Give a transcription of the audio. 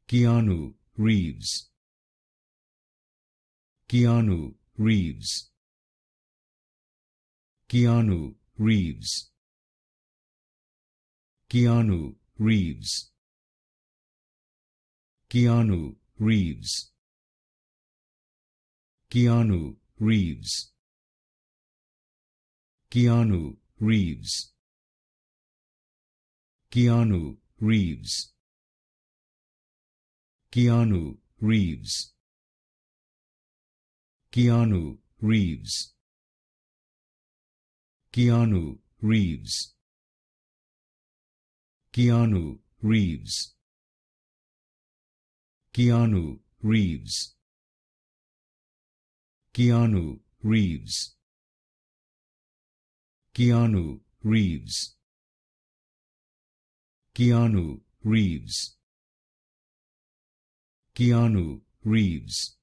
Keanu Reeves. Keanu Reeves. Keanu Reeves. Keanu Reeves. Keanu Reeves. Keanu Reeves. Keanu Reeves. Keanu Reeves. Keanu Reeves. Keanu Reeves. Keanu Reeves. Keanu Reeves. Keanu Reeves. Keanu Reeves. Keanu Reeves. Keanu Reeves. Keanu Reeves.